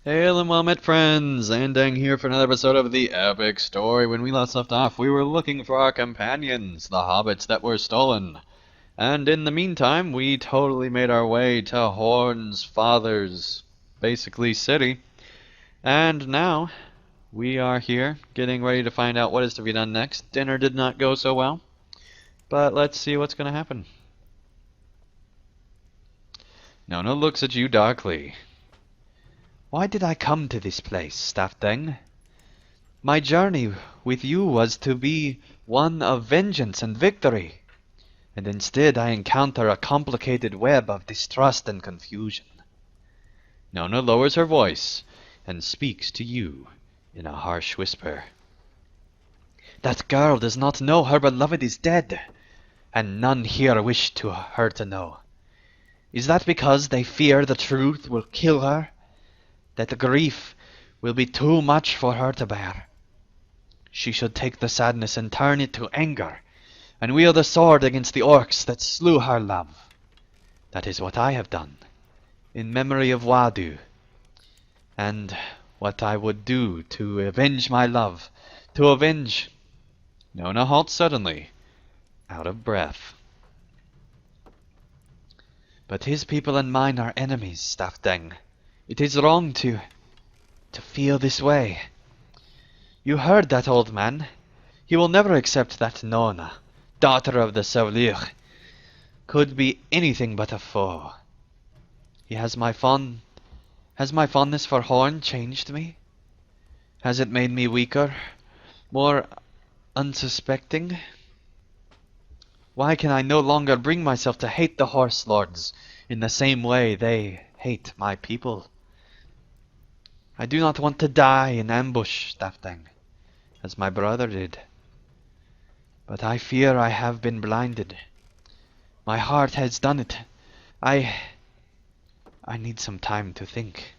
Hail and well met friends! Andang here for another episode of the epic story. When we last left off, we were looking for our companions, the hobbits that were stolen. And in the meantime, we totally made our way to Horn's father's, basically, city. And now, we are here, getting ready to find out what is to be done next. Dinner did not go so well, but let's see what's going to happen. Nona looks at you darkly. Why did I come to this place, Staffdeng? My journey with you was to be one of vengeance and victory, and instead I encounter a complicated web of distrust and confusion. Nona lowers her voice and speaks to you in a harsh whisper. That girl does not know her beloved is dead, and none here wish her to know. Is that because they fear the truth will kill her? That the grief will be too much for her to bear? She should take the sadness and turn it to anger, and wield the sword against the orcs that slew her love. That is what I have done, in memory of Wadu, and what I would do to avenge my love, to avenge... Nona halts suddenly, out of breath. But his people and mine are enemies, Staffdeng. It is wrong to feel this way. You heard that old man. He will never accept that Nona, daughter of the Saulir, could be anything but a foe. Has my fondness for Horn changed me? Has it made me weaker, more unsuspecting? Why can I no longer bring myself to hate the Horse Lords in the same way they hate my people? I do not want to die in ambush, Staffdeng, as my brother did. But I fear I have been blinded. My heart has done it. I need some time to think.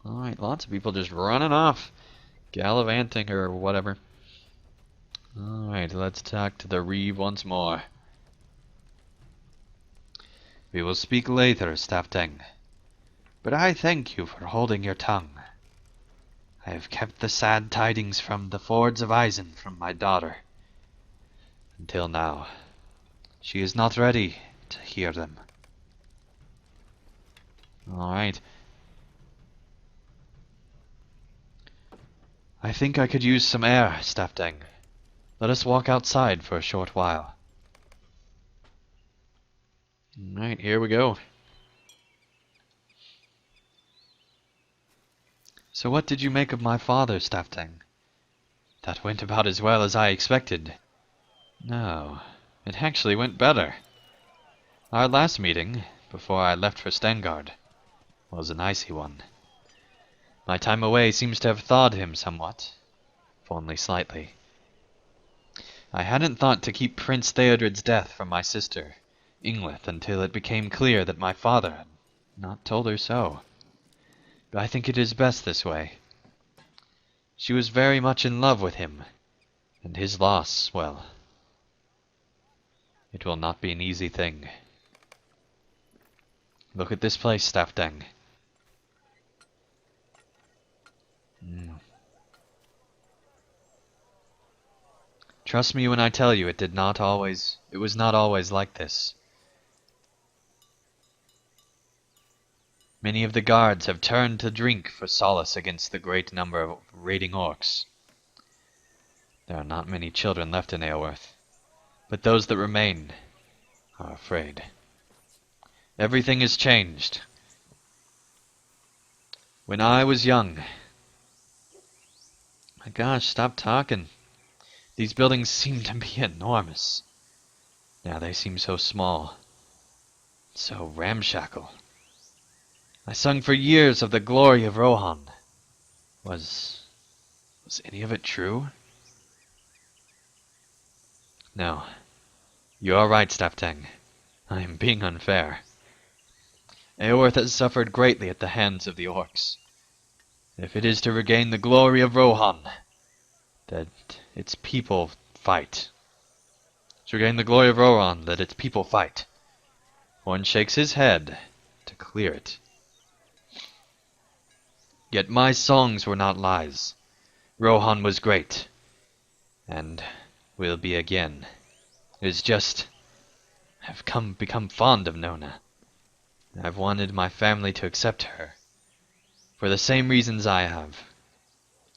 Alright, lots of people just running off, gallivanting or whatever. Alright, let's talk to the Reeve once more. We will speak later, Staffdeng. But I thank you for holding your tongue. I have kept the sad tidings from the fords of Eisen from my daughter. Until now. She is not ready to hear them. Alright. I think I could use some air, Staffdeng. Let us walk outside for a short while. Alright, here we go. So what did you make of my father, Staffdeng? That went about as well as I expected. No, it actually went better. Our last meeting, before I left for Stengard, was an icy one. My time away seems to have thawed him somewhat, if only slightly. I hadn't thought to keep Prince Theodred's death from my sister, Inglith, until it became clear that my father had not told her so. But I think it is best this way. She was very much in love with him, and his loss, well, it will not be an easy thing. Look at this place, Staffdeng. Trust me when I tell you it was not always like this. Many of the guards have turned to drink for solace against the great number of raiding orcs. There are not many children left in Eowyrth, but those that remain are afraid. Everything has changed. When I was young... My gosh, stop talking. These buildings seem to be enormous. Now they seem so small, so ramshackle. I sung for years of the glory of Rohan. Was any of it true? No. You are right, Staffdeng. I am being unfair. Eowyrth has suffered greatly at the hands of the orcs. If it is to regain the glory of Rohan, that its people fight. To regain the glory of Rohan, that its people fight. Horn shakes his head to clear it. Yet my songs were not lies. Rohan was great, and will be again. It's just I've become fond of Nona. I've wanted my family to accept her, for the same reasons I have,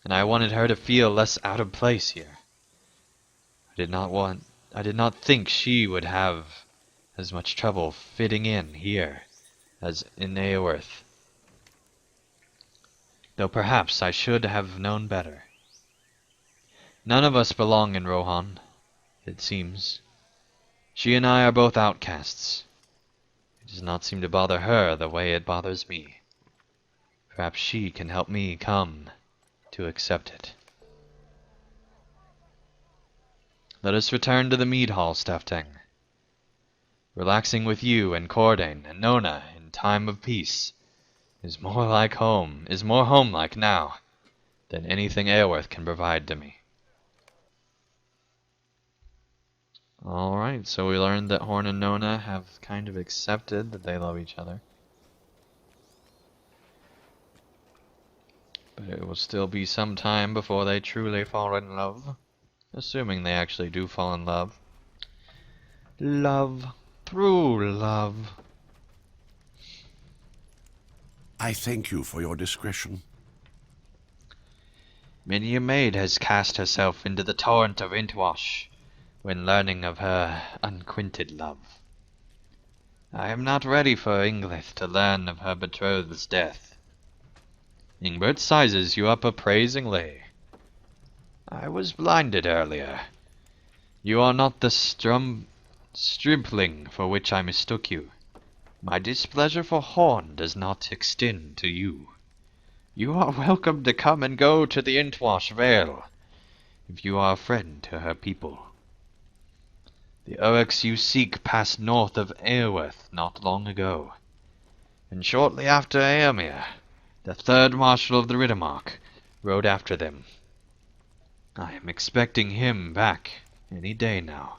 and I wanted her to feel less out of place here. I did not think she would have as much trouble fitting in here as in Eowyrth. Though perhaps I should have known better. None of us belong in Rohan, it seems. She and I are both outcasts. It does not seem to bother her the way it bothers me. Perhaps she can help me come to accept it. Let us return to the mead hall, Stafting. Relaxing with you and Cordain and Nona in time of peace is more home-like now than anything Eowyrth can provide to me. Alright, so we learned that Horn and Nona have kind of accepted that they love each other. But it will still be some time before they truly fall in love. Assuming they actually do fall in love. Love. True love. I thank you for your discretion. Many a maid has cast herself into the torrent of Intwash when learning of her unquented love. I am not ready for Inglyth to learn of her betrothed's death. Ingbert sizes you up appraisingly. I was blinded earlier. You are not the stripling for which I mistook you. My displeasure for Horn does not extend to you. You are welcome to come and go to the Intwash Vale, if you are a friend to her people. The Uruks you seek passed north of Eowyrth not long ago, and shortly after Éomer, the third marshal of the Riddermark, rode after them. I am expecting him back any day now.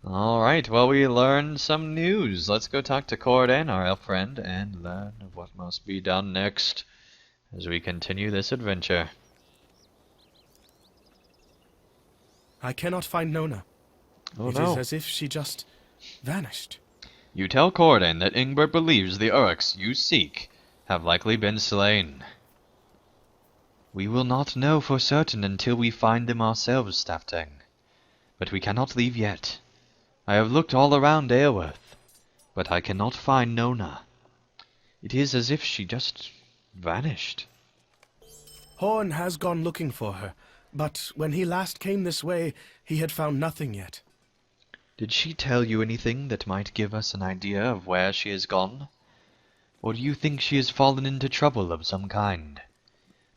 Alright, well, we learned some news. Let's go talk to Cordain, our elf friend, and learn of what must be done next as we continue this adventure. I cannot find Nona. Oh It no. is as if she just vanished. You tell Cordain that Ingbert believes the Uruks you seek have likely been slain. We will not know for certain until we find them ourselves, Stafting. But we cannot leave yet. I have looked all around Eowyrth, but I cannot find Nona. It is as if she just vanished. Horn has gone looking for her, but when he last came this way, he had found nothing yet. Did she tell you anything that might give us an idea of where she has gone? Or do you think she has fallen into trouble of some kind?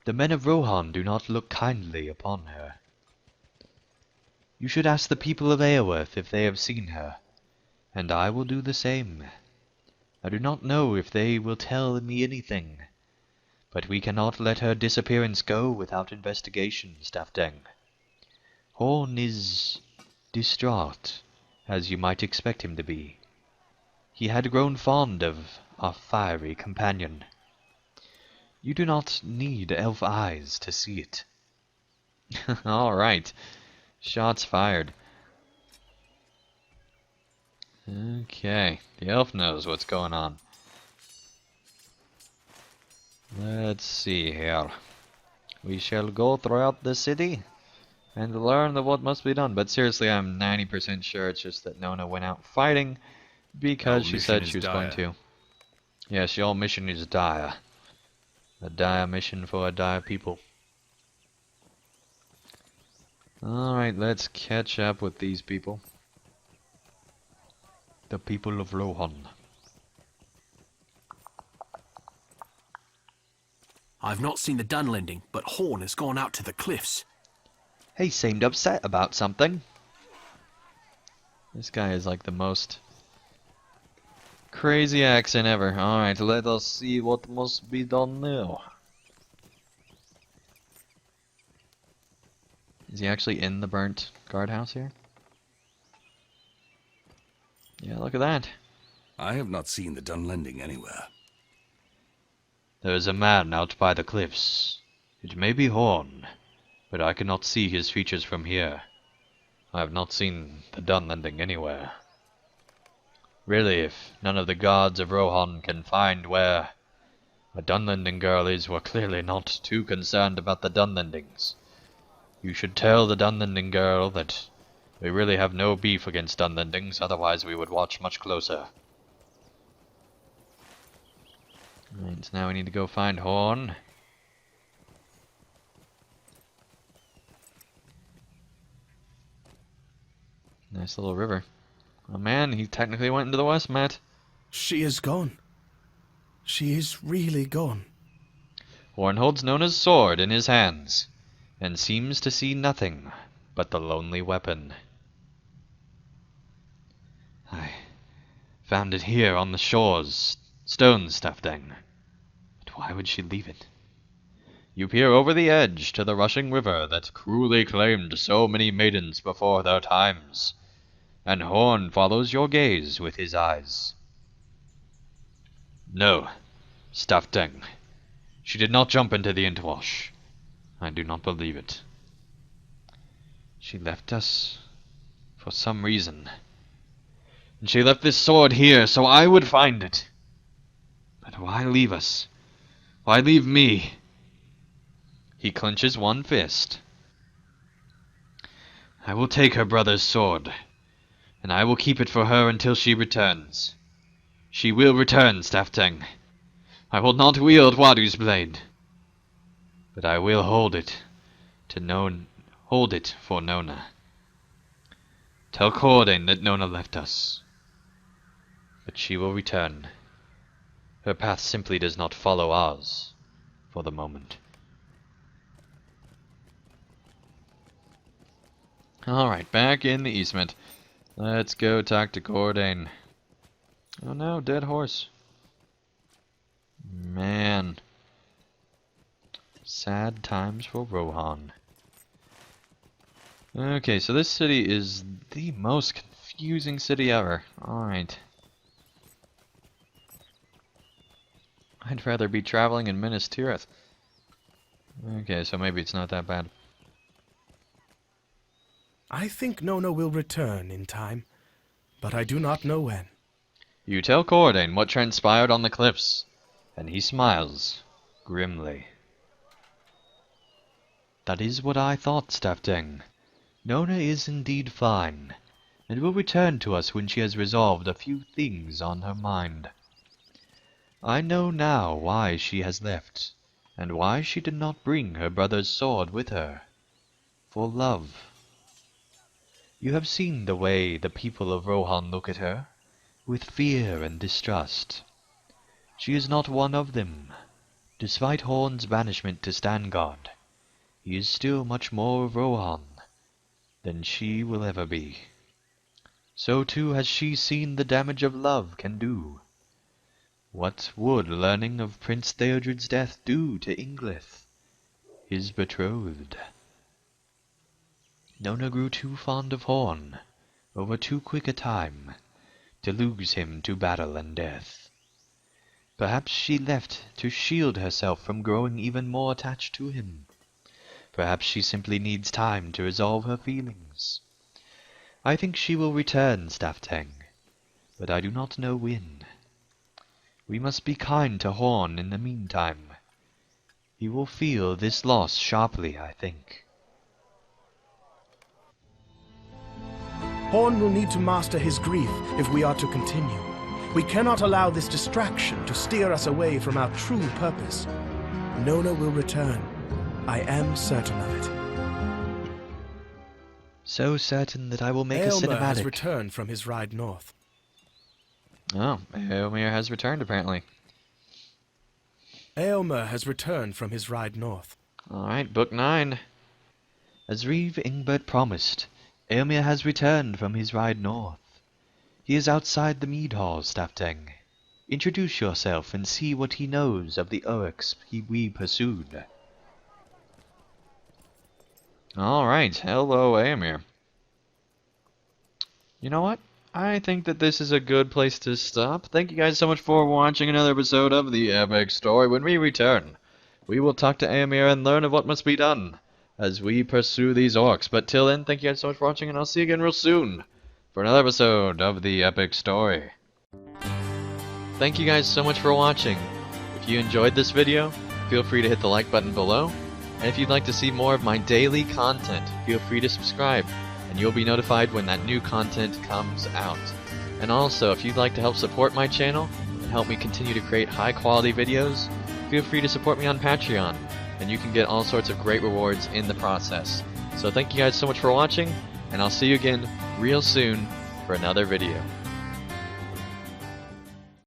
The men of Rohan do not look kindly upon her. You should ask the people of Eowyrth if they have seen her, and I will do the same. I do not know if they will tell me anything, but we cannot let her disappearance go without investigation, Stafting. Horn is distraught, as you might expect him to be. He had grown fond of our fiery companion. You do not need elf eyes to see it. Alright. Shots fired. Okay, the elf knows what's going on. Let's see here. We shall go throughout the city and learn of what must be done. But seriously, I'm 90% sure it's just that Nona went out fighting because she said she was going to. Yes, your mission is dire. A dire mission for a dire people. Alright, let's catch up with these people. The people of Rohan. I've not seen the Dunlending, but Horn has gone out to the cliffs. He seemed upset about something. This guy is like the most crazy accent ever. Alright, let us see what must be done now. Is he actually in the burnt guardhouse here? Yeah, look at that. I have not seen the Dunlending anywhere. There is a man out by the cliffs. It may be Horn, but I cannot see his features from here. I have not seen the Dunlending anywhere. Really, if none of the gods of Rohan can find where a Dunlending girl is, we're clearly not too concerned about the Dunlendings. You should tell the Dunlending girl that we really have no beef against Dunlendings, otherwise we would watch much closer. Right, so now we need to go find Horn. Nice little river. Oh man, he technically went into the west, Matt. She is gone. She is really gone. Horn holds Nona's sword in his hands, and seems to see nothing but the lonely weapon. I found it here on the shores, stone stuff thing. But why would she leave it? You peer over the edge to the rushing river that cruelly claimed so many maidens before their times, and Horn follows your gaze with his eyes. No, stuff thing. She did not jump into the Intwash. I do not believe it. She left us for some reason. And she left this sword here so I would find it. But why leave us? Why leave me? He clenches one fist. I will take her brother's sword, and I will keep it for her until she returns. She will return, Staftang. I will not wield Wadu's blade, but I will hold it for Nona. Tell Cordain that Nona left us, but she will return. Her path simply does not follow ours for the moment. Alright, back in the Eastment. Let's go talk to Cordain. Oh no, dead horse. Man. Sad times for Rohan. Okay, so this city is the most confusing city ever. Alright. I'd rather be traveling in Minas Tirith. Okay, so maybe it's not that bad. I think Nona will return in time, but I do not know when. You tell Cordain what transpired on the cliffs, and he smiles grimly. That is what I thought, Staftang. Nona is indeed fine, and will return to us when she has resolved a few things on her mind. I know now why she has left, and why she did not bring her brother's sword with her. For love. You have seen the way the people of Rohan look at her, with fear and distrust. She is not one of them. Despite Horn's banishment to Stangard, he is still much more of Rohan than she will ever be. So too has she seen the damage of love can do. What would learning of Prince Theodred's death do to Inglith, his betrothed? Nona grew too fond of Horn, over too quick a time, to lose him to battle and death. Perhaps she left to shield herself from growing even more attached to him. Perhaps she simply needs time to resolve her feelings. I think she will return, Staftang, but I do not know when. We must be kind to Horn in the meantime. He will feel this loss sharply, I think. Horn will need to master his grief if we are to continue. We cannot allow this distraction to steer us away from our true purpose. Nona will return. I am certain of it. So certain that I will make a Aylmer cinematic. has returned from his ride north. Oh, Aylmer has returned apparently. Aylmer has returned from his ride north. Alright, book 9. As Reeve Ingbert promised, Aylmer has returned from his ride north. He is outside the mead hall, Staftang. Introduce yourself and see what he knows of the Uruks we pursued. Alright, hello Aylmer. You know what? I think that this is a good place to stop. Thank you guys so much for watching another episode of The Epic Story. When we return, we will talk to Amir and learn of what must be done as we pursue these orcs. But till then, thank you guys so much for watching, and I'll see you again real soon for another episode of The Epic Story. Thank you guys so much for watching. If you enjoyed this video, feel free to hit the like button below. And if you'd like to see more of my daily content, feel free to subscribe, and you'll be notified when that new content comes out. And also, if you'd like to help support my channel and help me continue to create high quality videos, feel free to support me on Patreon, and you can get all sorts of great rewards in the process. So thank you guys so much for watching, and I'll see you again real soon for another video.